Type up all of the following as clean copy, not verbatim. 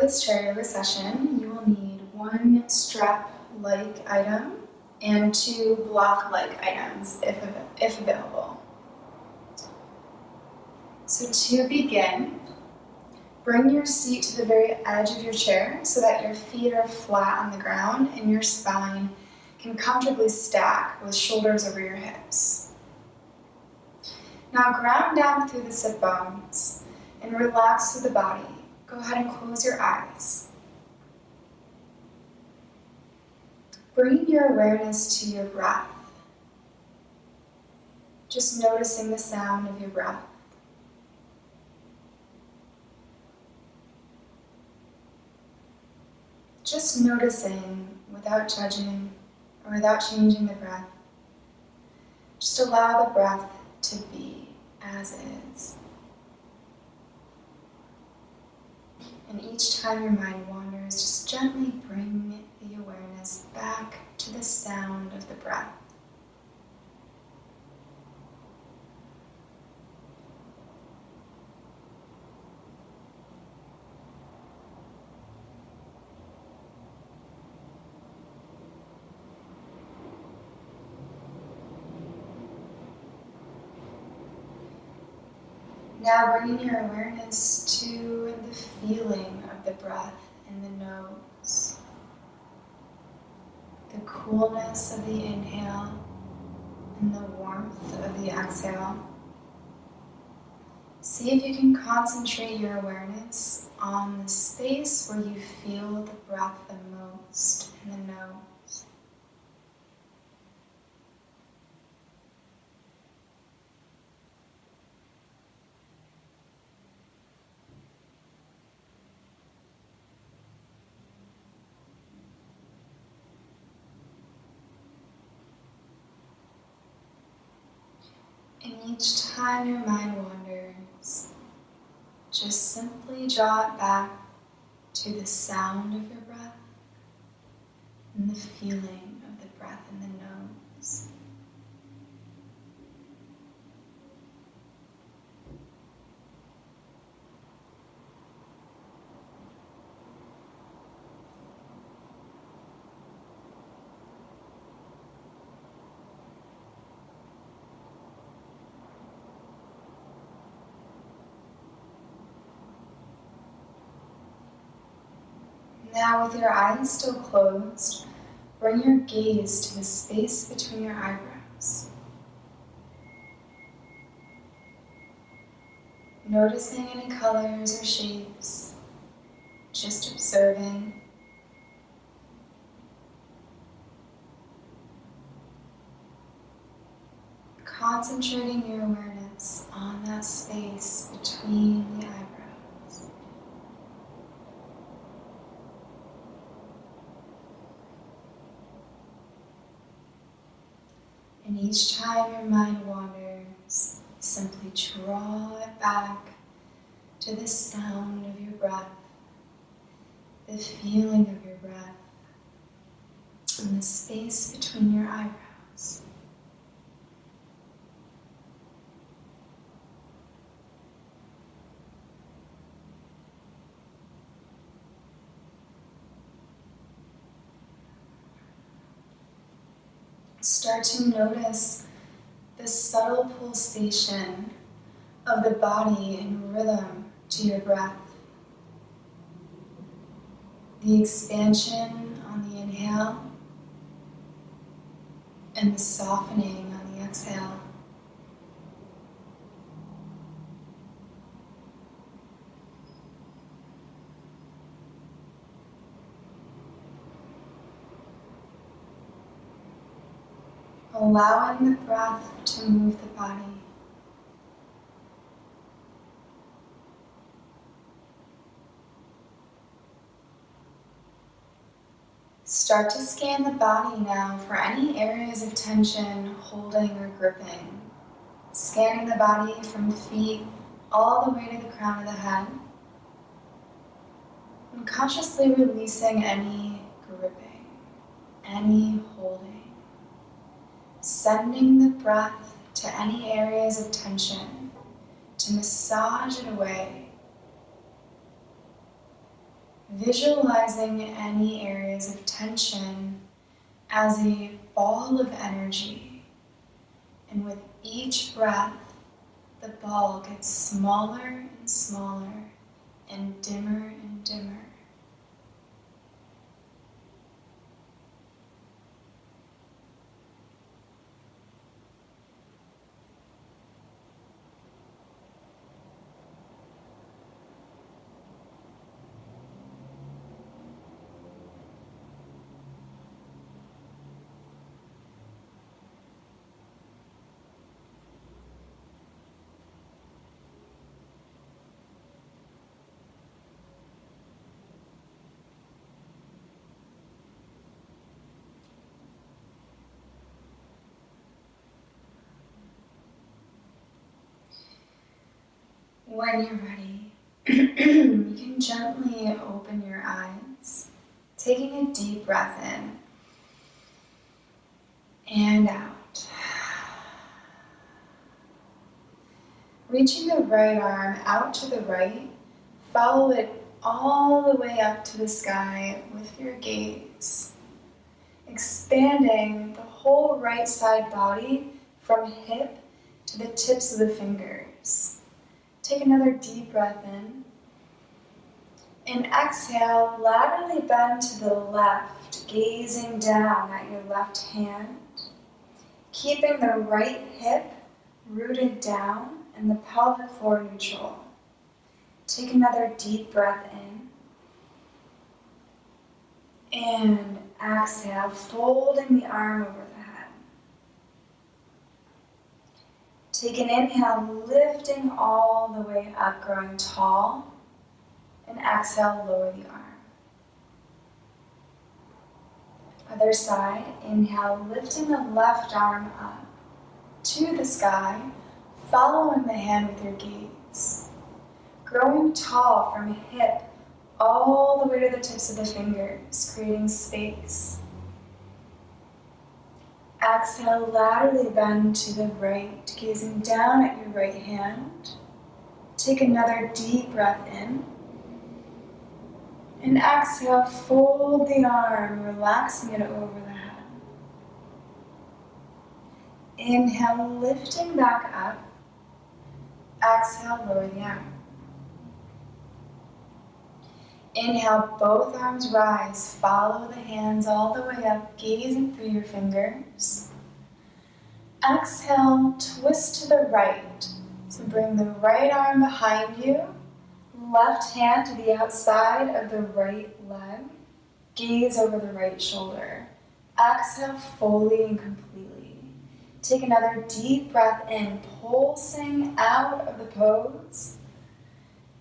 this chair yoga session, you will need 1 strap-like item and 2 block-like items if available. So to begin, bring your seat to the very edge of your chair so that your feet are flat on the ground and your spine can comfortably stack with shoulders over your hips. Now ground down through the sit bones and relax through the body. Go ahead and close your eyes. Bring your awareness to your breath. Just noticing the sound of your breath. Just noticing without judging or without changing the breath. Just allow the breath to be as is. And each time your mind wanders, just gently bring the awareness back to the sound of the breath. Now bringing your awareness to the feeling of the breath in the nose, the coolness of the inhale and the warmth of the exhale. See if you can concentrate your awareness on the space where you feel the breath the most in the nose. And each time your mind wanders, just simply draw it back to the sound of your breath and the feeling of the breath in the nose. Now, with your eyes still closed, bring your gaze to the space between your eyebrows. Noticing any colors or shapes, just observing. Concentrating your awareness on that space between the eyebrows. And each time your mind wanders, simply draw it back to the sound of your breath, the feeling of your breath, and the space between your eyebrows. Start to notice the subtle pulsation of the body in rhythm to your breath. The expansion on the inhale and the softening on the exhale. Allowing the breath to move the body. Start to scan the body now for any areas of tension, holding or gripping. Scanning the body from feet all the way to the crown of the head. And consciously releasing any gripping, any holding. Sending the breath to any areas of tension to massage it away. visualizing any areas of tension as a ball of energy. And with each breath, the ball gets smaller and smaller and dimmer and dimmer. When you're ready, you can gently open your eyes, taking a deep breath in and out. Reaching the right arm out to the right, follow it all the way up to the sky with your gaze, expanding the whole right side body from hip to the tips of the fingers. Take another deep breath in. And exhale, laterally bend to the left, gazing down at your left hand, keeping the right hip rooted down and the pelvic floor neutral. Take another deep breath in. And exhale, folding the arm over the head. Take an inhale, lifting all the way up, growing tall. And exhale, lower the arm. Other side, inhale, lifting the left arm up to the sky, following the hand with your gaze. Growing tall from hip all the way to the tips of the fingers, creating space. Exhale, laterally bend to the right, gazing down at your right hand. Take another deep breath in. And exhale, fold the arm, relaxing it over the head. Inhale, lifting back up. Exhale, lower the arm. Inhale, both arms rise, follow the hands all the way up, gazing through your fingers. Exhale, twist to the right. So bring the right arm behind you, left hand to the outside of the right leg, gaze over the right shoulder. Exhale fully and completely. Take another deep breath in, pulsing out of the pose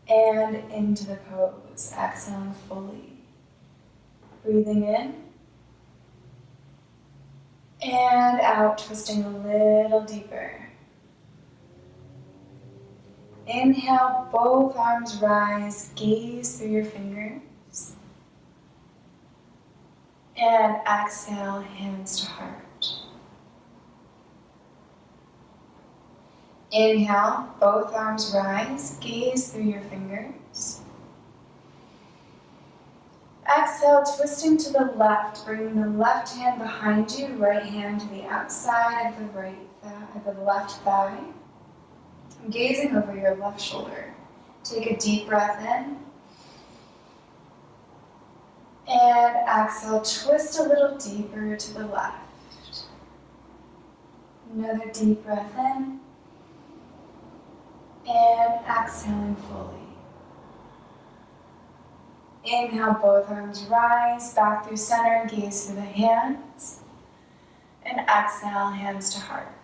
and into the pose, exhaling fully. Breathing in and out, twisting a little deeper. Inhale, both arms rise, gaze through your fingers. And exhale, hands to heart. Inhale, both arms rise, gaze through your fingers. Exhale, twisting to the left, bringing the left hand behind you, right hand to the outside of the right thigh, of the left thigh. Gazing over your left shoulder. Take a deep breath in. And exhale, twist a little deeper to the left. Another deep breath in. And exhaling fully. Inhale, both arms rise, back through center, gaze through the hands. And exhale, hands to heart.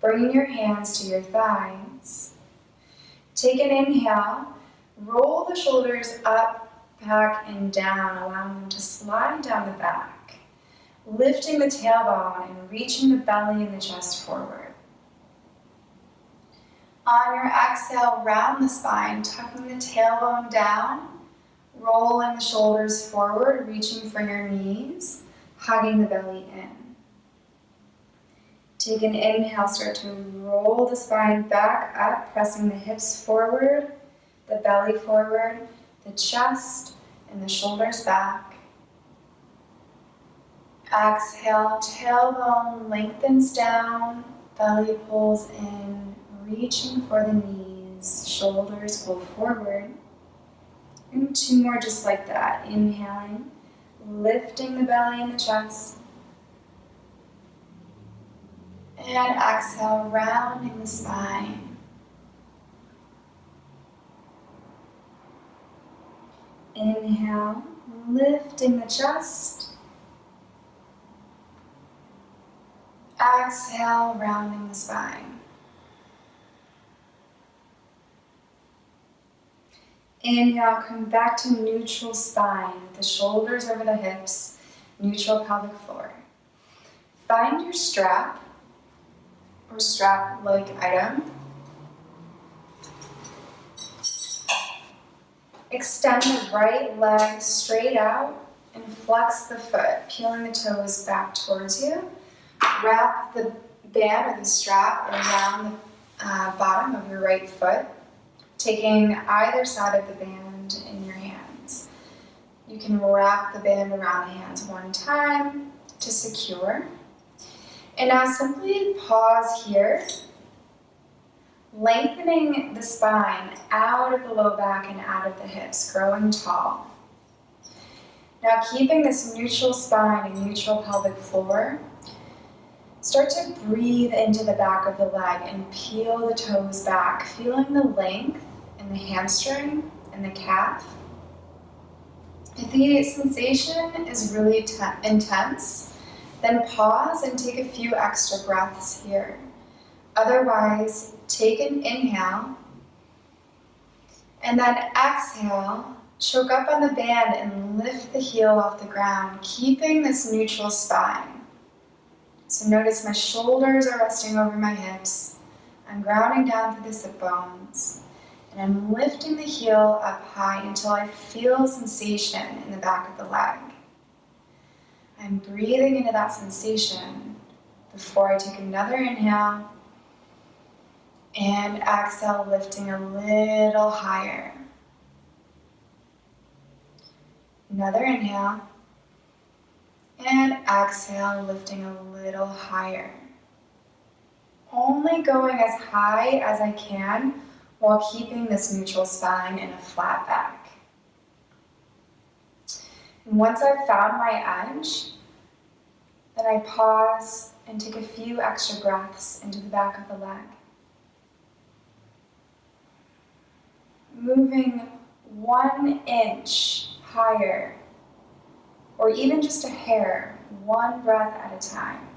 Bringing your hands to your thighs. Take an inhale, roll the shoulders up, back, and down, allowing them to slide down the back. Lifting the tailbone and reaching the belly and the chest forward. On your exhale, round the spine, tucking the tailbone down, rolling the shoulders forward, reaching for your knees, hugging the belly in. Take an inhale, start to roll the spine back up, pressing the hips forward, the belly forward, the chest, and the shoulders back. Exhale, tailbone lengthens down, belly pulls in, reaching for the knees, shoulders pull forward. And 2 more just like that. Inhaling, lifting the belly and the chest. And exhale, rounding the spine. Inhale, lifting the chest. Exhale, rounding the spine. Inhale, come back to neutral spine, the shoulders over the hips, neutral pelvic floor. Find your strap or strap-like item. Extend the right leg straight out and flex the foot, peeling the toes back towards you. Wrap the band or the strap around the bottom of your right foot, taking either side of the band in your hands. You can wrap the band around the hands 1 time to secure. And now simply pause here, lengthening the spine out of the low back and out of the hips, growing tall. Now keeping this neutral spine and neutral pelvic floor, start to breathe into the back of the leg and peel the toes back, feeling the length in the hamstring and the calf. If the sensation is really intense, then pause and take a few extra breaths here. Otherwise, take an inhale and then exhale, choke up on the band and lift the heel off the ground, keeping this neutral spine. So notice my shoulders are resting over my hips. I'm grounding down through the sit bones. And I'm lifting the heel up high until I feel sensation in the back of the leg. I'm breathing into that sensation before I take another inhale and exhale, lifting a little higher. Another inhale and exhale, lifting a little higher. Only going as high as I can while keeping this neutral spine and a flat back. And once I've found my edge, then I pause and take a few extra breaths into the back of the leg. Moving 1 inch higher, or even just a hair, 1 breath at a time.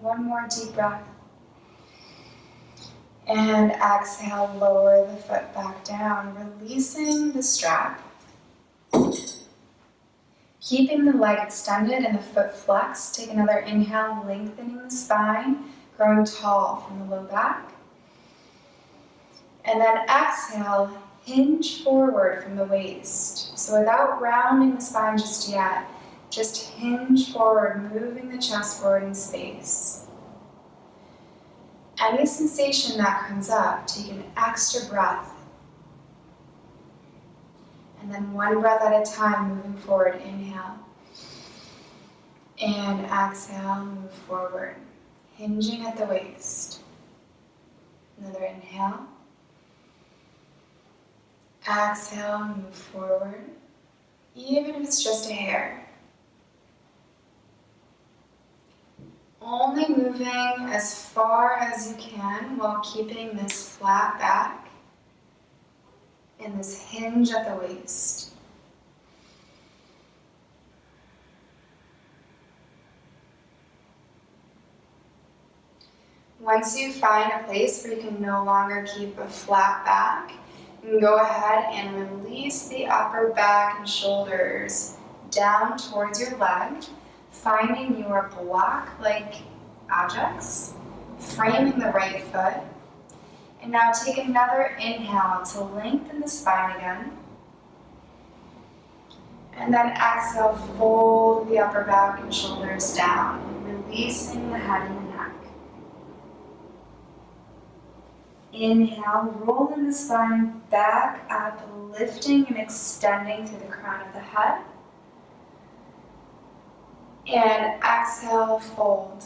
One more deep breath. And exhale, lower the foot back down, releasing the strap. Keeping the leg extended and the foot flexed, take another inhale, lengthening the spine, growing tall from the low back. And then exhale, hinge forward from the waist. So without rounding the spine just yet, just hinge forward, moving the chest forward in space. Any sensation that comes up, take an extra breath. And then 1 breath at a time, moving forward, inhale. And exhale, move forward, hinging at the waist. Another inhale. Exhale, move forward, even if it's just a hair. Only moving as far as you can while keeping this flat back and this hinge at the waist. Once you find a place where you can no longer keep a flat back, you can go ahead and release the upper back and shoulders down towards your leg, finding your block-like objects, framing the right foot. And now take another inhale to lengthen the spine again. And then exhale, fold the upper back and shoulders down, releasing the head and the neck. Inhale, rolling the spine back up, lifting and extending through the crown of the head. And exhale, fold.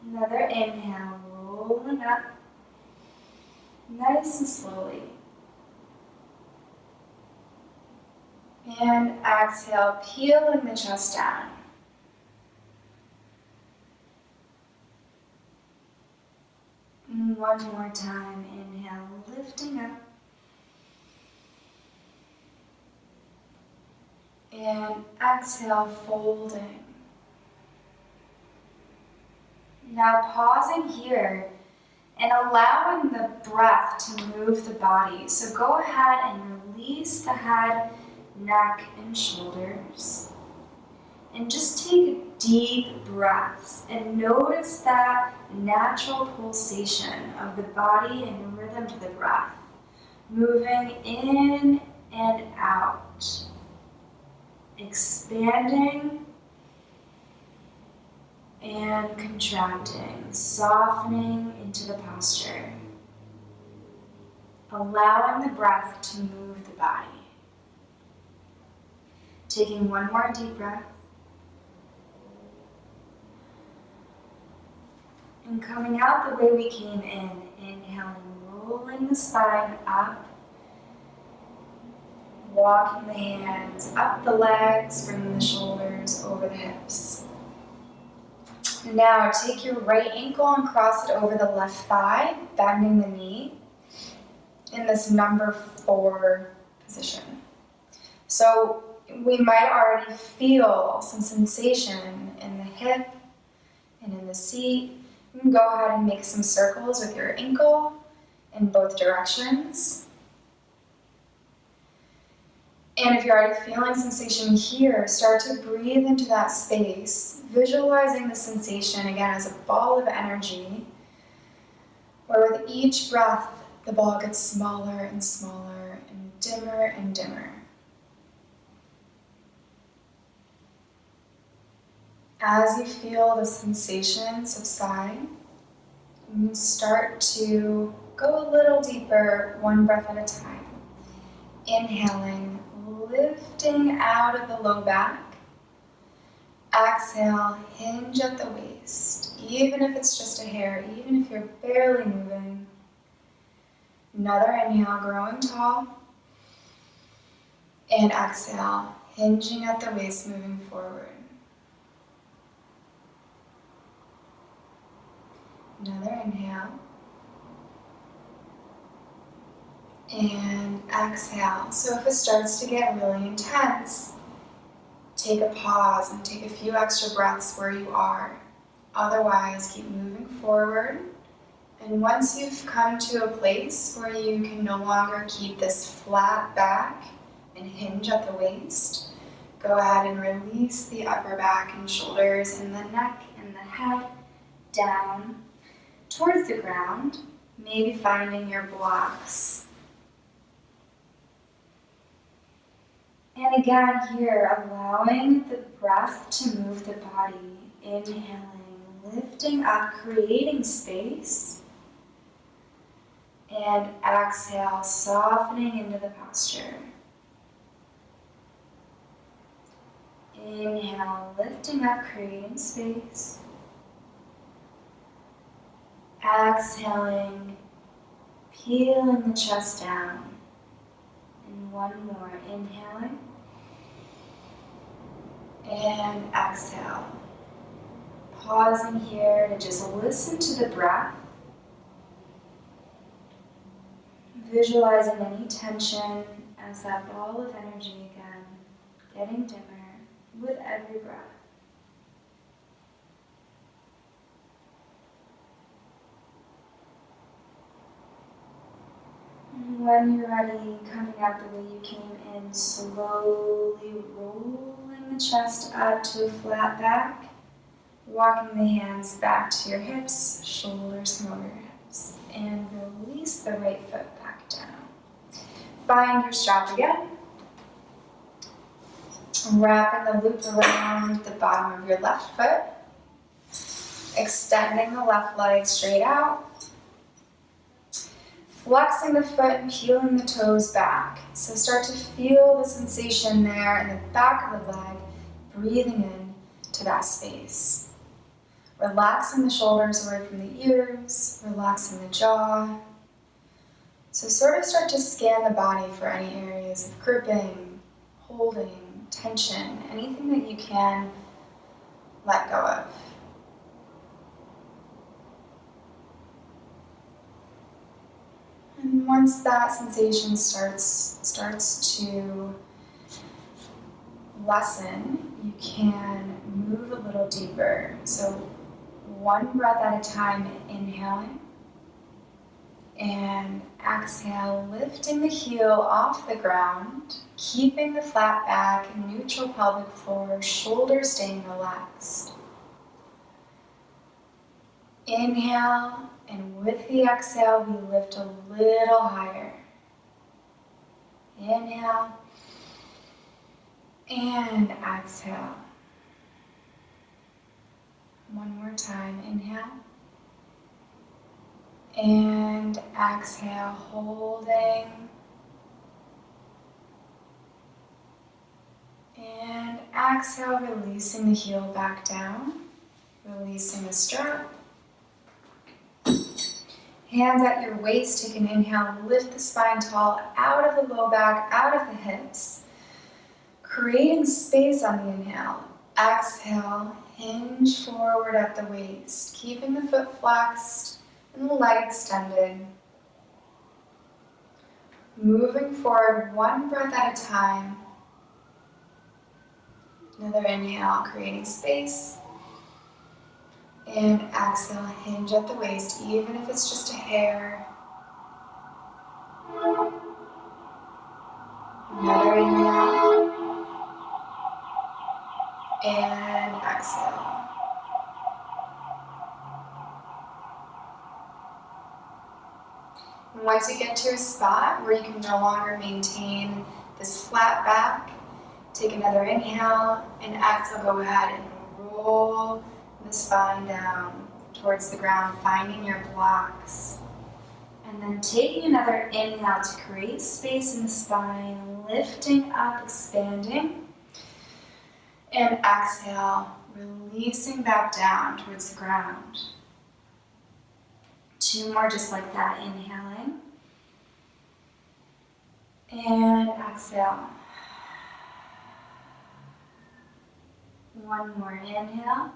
Another inhale, rolling up, nice and slowly. And exhale, peeling the chest down. And one more time, inhale, lifting up. And exhale, folding. Now pausing here and allowing the breath to move the body. So go ahead and release the head, neck, and shoulders. And just take deep breaths and notice that natural pulsation of the body and rhythm to the breath, moving in and out, expanding and contracting, softening into the posture, allowing the breath to move the body. Taking one more deep breath. And coming out the way we came in, inhaling, rolling the spine up, walking the hands up the legs, bringing the shoulders over the hips. Now take your right ankle and cross it over the left thigh, bending the knee in this number 4 position. So we might already feel some sensation in the hip and in the seat. You can go ahead and make some circles with your ankle in both directions. And if you're already feeling sensation here, start to breathe into that space, visualizing the sensation again as a ball of energy, where with each breath, the ball gets smaller and smaller and dimmer and dimmer. As you feel the sensation subside, you start to go a little deeper, one breath at a time. Inhaling, lifting out of the low back. Exhale, hinge at the waist, even if it's just a hair, even if you're barely moving. Another inhale, growing tall. And exhale, hinging at the waist, moving forward. Another inhale. And exhale. So if it starts to get really intense, take a pause and take a few extra breaths where you are. Otherwise, keep moving forward. And once you've come to a place where you can no longer keep this flat back and hinge at the waist, go ahead and release the upper back and shoulders and the neck and the head down towards the ground, maybe finding your blocks. And again here, allowing the breath to move the body, inhaling, lifting up, creating space, and exhale, softening into the posture. Inhale, lifting up, creating space. Exhaling, peeling the chest down. And one more, inhaling. And exhale. Pausing here to just listen to the breath. Visualizing any tension as that ball of energy again, getting dimmer with every breath. When you're ready, coming out the way you came in, slowly rolling the chest up to a flat back, walking the hands back to your hips, shoulders come over your hips. And release the right foot back down. Find your strap again. Wrapping the loop around the bottom of your left foot. Extending the left leg straight out. Flexing the foot and peeling the toes back. So start to feel the sensation there in the back of the leg, breathing in to that space. Relaxing the shoulders away from the ears, relaxing the jaw. So sort of start to scan the body for any areas of gripping, holding, tension, anything that you can let go of. And once that sensation starts to lessen, you can move a little deeper. So one breath at a time, inhaling. And exhale, lifting the heel off the ground, keeping the flat back, neutral pelvic floor, shoulders staying relaxed. Inhale, and with the exhale, we lift a little higher. Inhale, and exhale. One more time, inhale. And exhale, holding. And exhale, releasing the heel back down, releasing the strap. Hands at your waist, take an inhale, lift the spine tall, out of the low back, out of the hips. Creating space on the inhale. Exhale, hinge forward at the waist, keeping the foot flexed and the leg extended. Moving forward, one breath at a time. Another inhale, creating space. And exhale, hinge at the waist, even if it's just a hair. Another inhale. And exhale. And once you get to a spot where you can no longer maintain this flat back, take another inhale, and exhale, go ahead and roll the spine down towards the ground, finding your blocks. And then taking another inhale to create space in the spine, lifting up, expanding. And exhale, releasing back down towards the ground. Two more just like that, inhaling. And exhale. One more inhale.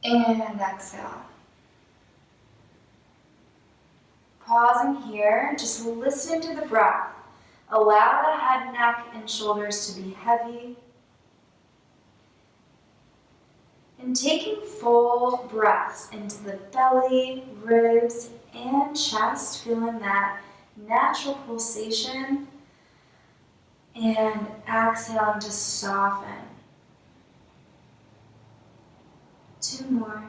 And exhale. Pausing here, just listening to the breath. Allow the head, neck, and shoulders to be heavy. And taking full breaths into the belly, ribs, and chest, feeling that natural pulsation. And exhaling to soften. Two more.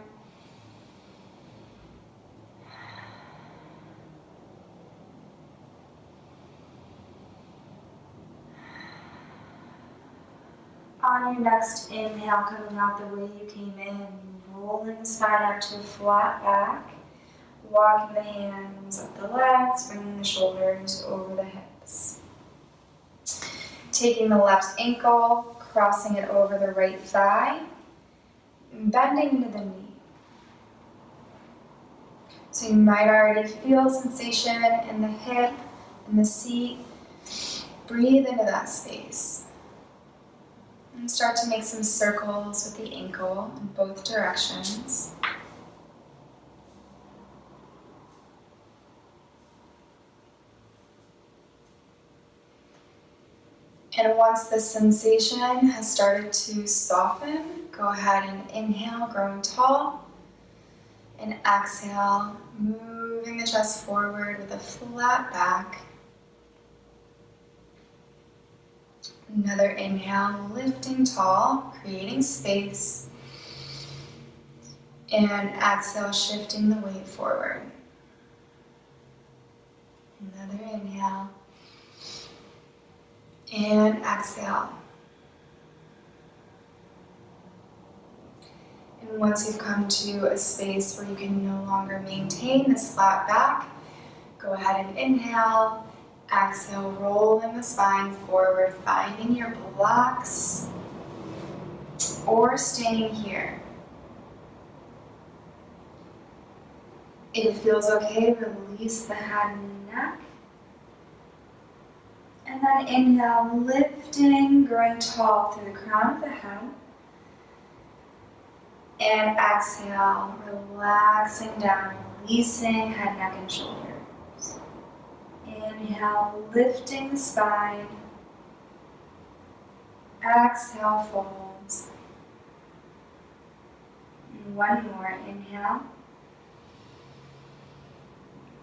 On your next inhale, coming out the way you came in, rolling the spine up to a flat back, walking the hands up the legs, bringing the shoulders over the hips. Taking the left ankle, crossing it over the right thigh, and bending into the knee. So you might already feel sensation in the hip, in the seat. Breathe into that space. And start to make some circles with the ankle in both directions. And once the sensation has started to soften, go ahead and inhale, growing tall. And exhale, moving the chest forward with a flat back. Another inhale, lifting tall, creating space. And exhale, shifting the weight forward. Another inhale. And exhale. And once you've come to a space where you can no longer maintain this flat back, go ahead and inhale. Exhale, rolling the spine forward, finding your blocks or staying here. If it feels okay, release the head and neck. And then inhale, lifting, growing tall through the crown of the head. And exhale, relaxing down, releasing head, neck, and shoulders. Inhale, lifting the spine. Exhale, folds. And one more, inhale.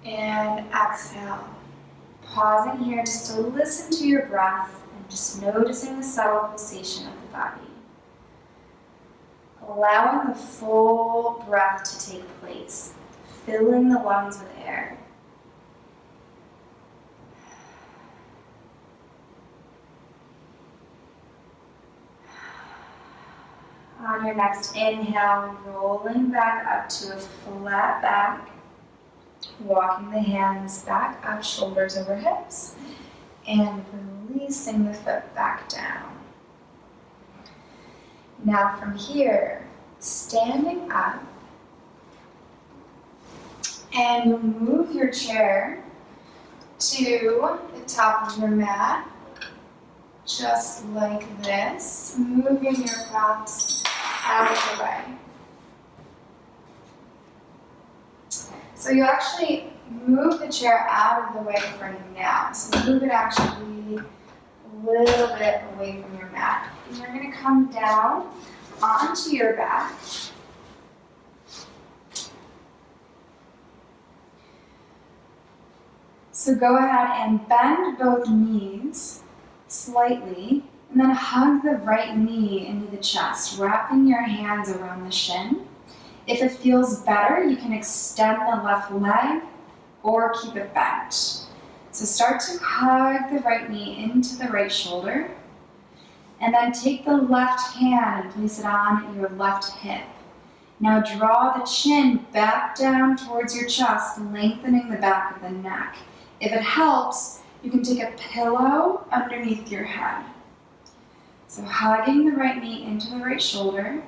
And exhale. Pausing here just to listen to your breath and just noticing the subtle pulsation of the body. Allowing the full breath to take place, filling the lungs with air. On your next inhale, rolling back up to a flat back, walking the hands back up, shoulders over hips, and releasing the foot back down. Now from here, standing up, and you'll move your chair to the top of your mat, just like this, moving your props out of the way. So you actually move the chair out of the way for now. So move it actually a little bit away from your mat. And you're going to come down onto your back. So go ahead and bend both knees slightly, and then hug the right knee into the chest, wrapping your hands around the shin. If it feels better, you can extend the left leg or keep it bent. So start to hug the right knee into the right shoulder, and then take the left hand and place it on your left hip. Now draw the chin back down towards your chest, lengthening the back of the neck. If it helps, you can take a pillow underneath your head. So hugging the right knee into the right shoulder,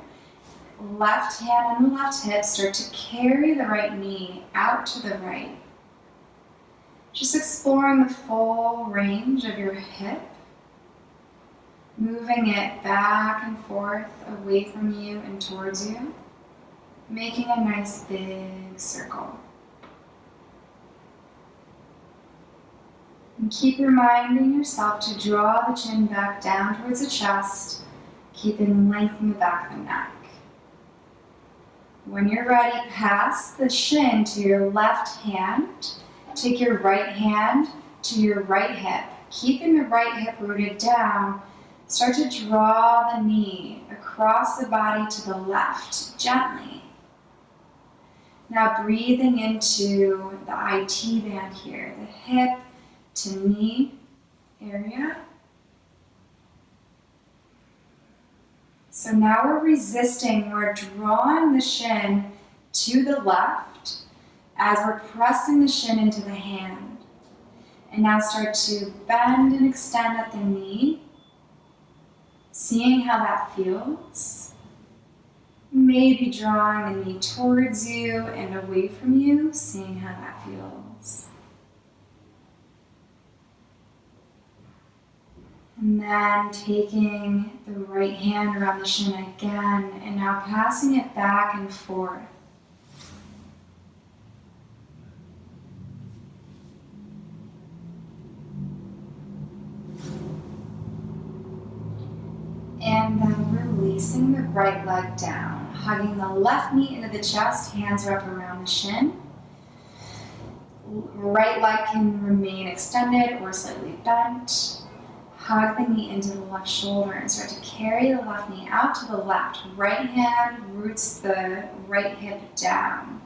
left hand on the left hip, start to carry the right knee out to the right. Just exploring the full range of your hip, moving it back and forth away from you and towards you, making a nice big circle. And keep reminding yourself to draw the chin back down towards the chest, keeping length in the back of the neck. When you're ready, pass the shin to your left hand. Take your right hand to your right hip. Keeping the right hip rooted down, start to draw the knee across the body to the left, gently. Now breathing into the IT band here, the hip to knee area. So now we're resisting, we're drawing the shin to the left as we're pressing the shin into the hand. And now start to bend and extend at the knee, seeing how that feels. Maybe drawing the knee towards you and away from you, seeing how that feels. And then taking the right hand around the shin again, and now passing it back and forth. And then releasing the right leg down, hugging the left knee into the chest, hands wrap around the shin. Right leg can remain extended or slightly bent. hug the knee into the left shoulder and start to carry the left knee out to the left. Right hand roots the right hip down,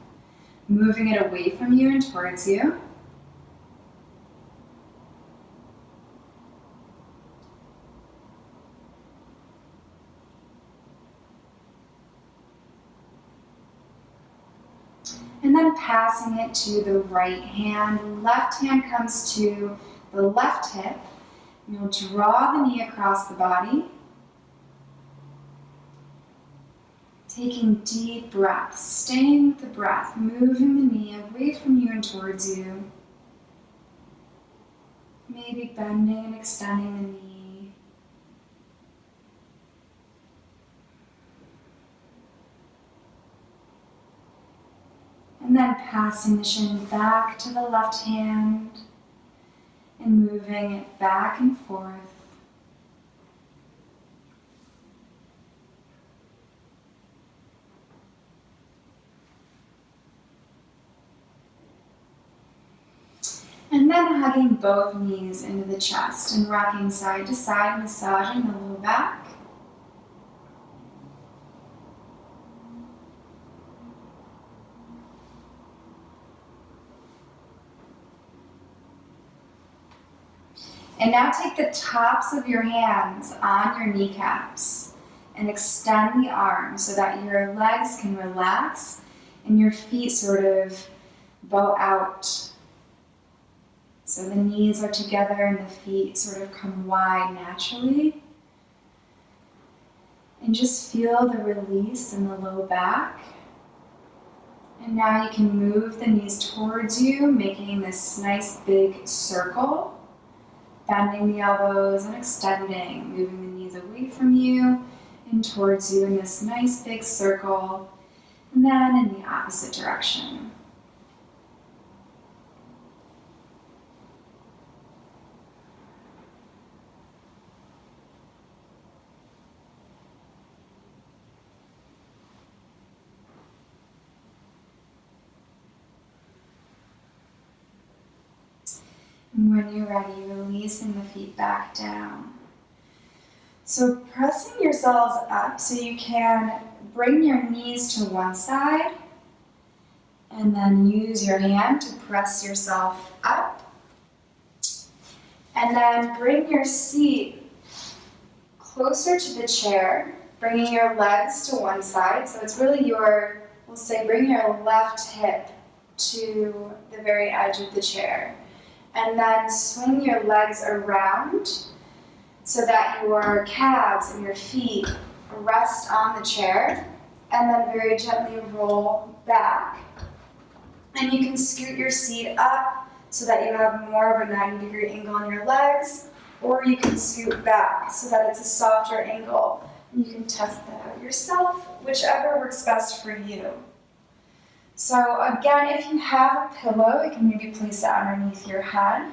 moving it away from you and towards you. And then passing it to the right hand. Left hand comes to the left hip. You'll draw the knee across the body. Taking deep breaths, staying with the breath, moving the knee away from you and towards you. Maybe bending and extending the knee. And then passing the shin back to the left hand and moving it back and forth. And then hugging both knees into the chest and rocking side to side, massaging the low back. And now take the tops of your hands on your kneecaps and extend the arms so that your legs can relax and your feet sort of bow out. So the knees are together and the feet sort of come wide naturally. And just feel the release in the low back. And now you can move the knees towards you, making this nice big circle. Bending the elbows and extending, moving the knees away from you and towards you in this nice big circle, and then in the opposite direction. And when you're ready, releasing the feet back down. So pressing yourselves up so you can bring your knees to one side and then use your hand to press yourself up. And then bring your seat closer to the chair, bringing your legs to one side. So it's really we'll say bring your left hip to the very edge of the chair. And then swing your legs around so that your calves and your feet rest on the chair, and then very gently roll back. And you can scoot your seat up so that you have more of a 90-degree angle on your legs, or you can scoot back so that it's a softer angle. And you can test that out yourself, whichever works best for you. So again, if you have a pillow, you can maybe place it underneath your head.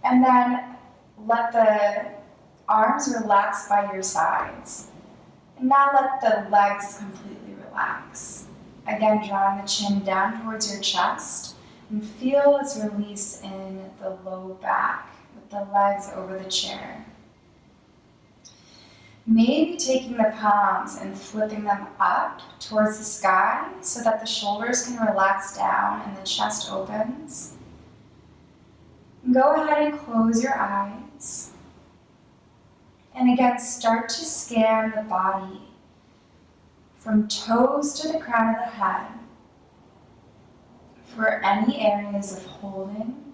And then let the arms relax by your sides. And now let the legs completely relax. Again, drawing the chin down towards your chest and feel its release in the low back with the legs over the chair. Maybe taking the palms and flipping them up towards the sky so that the shoulders can relax down and the chest opens. And go ahead and close your eyes. And again, start to scan the body from toes to the crown of the head for any areas of holding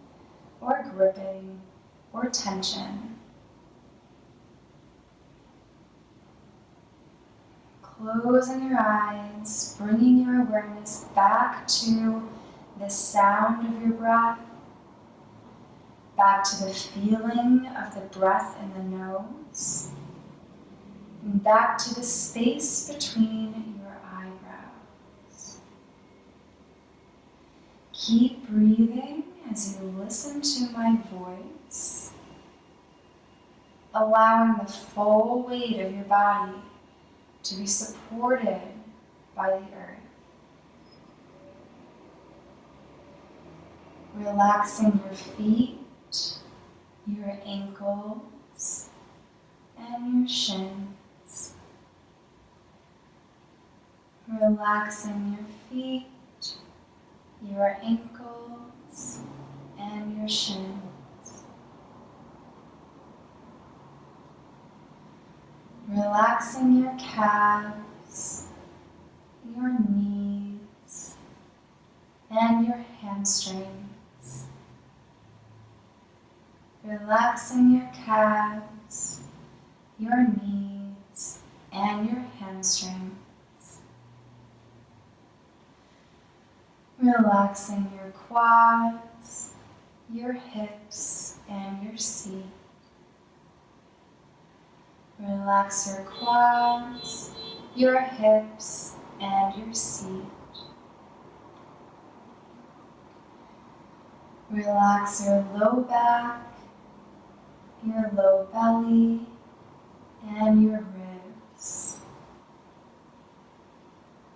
or gripping or tension. Closing your eyes, bringing your awareness back to the sound of your breath, back to the feeling of the breath in the nose, and back to the space between your eyebrows. Keep breathing as you listen to my voice, allowing the full weight of your body to be supported by the earth. Relaxing your feet, your ankles, and your shins. Relaxing your feet, your ankles, and your shins. Relaxing your calves, your knees, and your hamstrings. Relaxing your calves, your knees, and your hamstrings. Relaxing your quads, your hips, and your seat. Relax your quads, your hips, and your seat. Relax your low back, your low belly, and your ribs.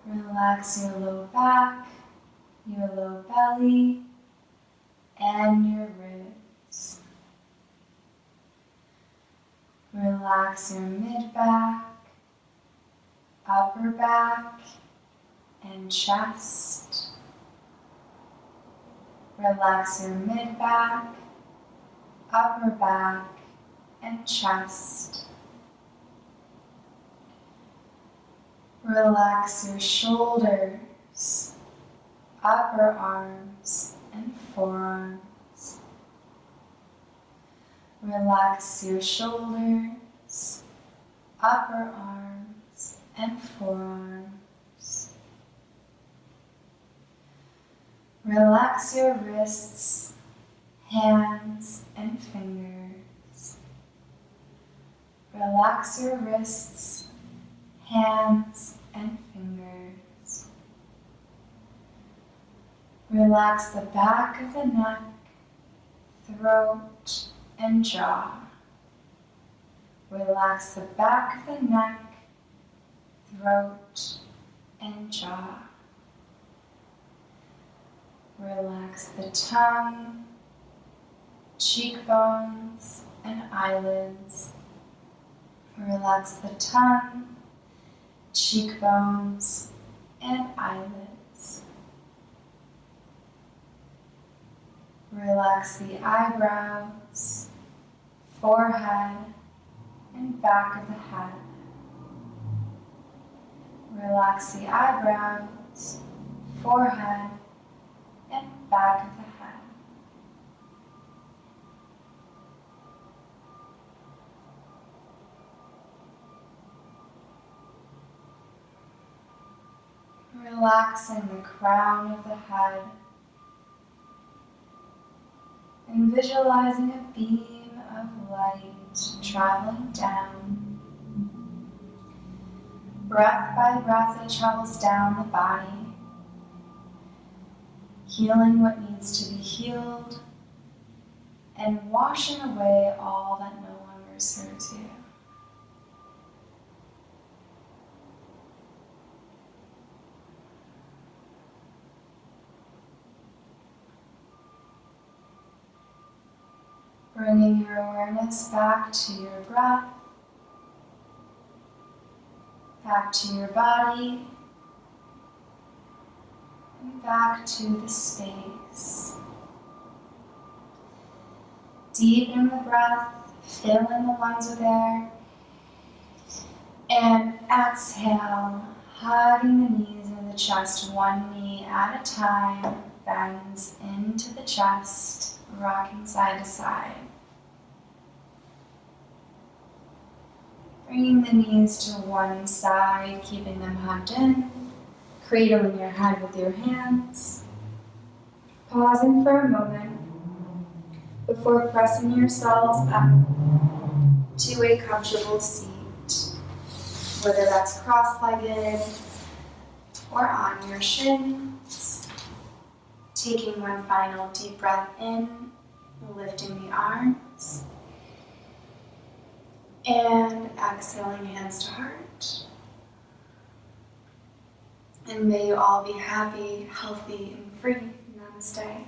Relax your low back, your low belly, and your ribs. Relax your mid-back, upper back, and chest. Relax your mid-back, upper back, and chest. Relax your shoulders, upper arms, and forearms. Relax your shoulders, upper arms, and forearms. Relax your wrists, hands, and fingers. Relax your wrists, hands, and fingers. Relax the back of the neck, throat, and jaw. Relax the back of the neck, throat, and jaw. Relax the tongue, cheekbones, and eyelids. Relax the tongue, cheekbones, and eyelids. Relax the eyebrows, forehead, and back of the head. Relax the eyebrows, forehead, and back of the head. Relaxing the crown of the head and visualizing a beam of light traveling down. Breath by breath, it travels down the body, healing what needs to be healed and washing away all that no longer serves you. Bringing your awareness back to your breath, back to your body, and back to the space. Deepen the breath, fill in the lungs with air, and exhale, hugging the knees into the chest, one knee at a time, bends into the chest, rocking side to side. Bringing the knees to one side, keeping them hugged in, cradling your head with your hands. Pausing for a moment before pressing yourselves up to a comfortable seat, whether that's cross-legged or on your shins. Taking one final deep breath in, lifting the arms, and exhaling hands to heart. And may you all be happy, healthy, and free. Namaste.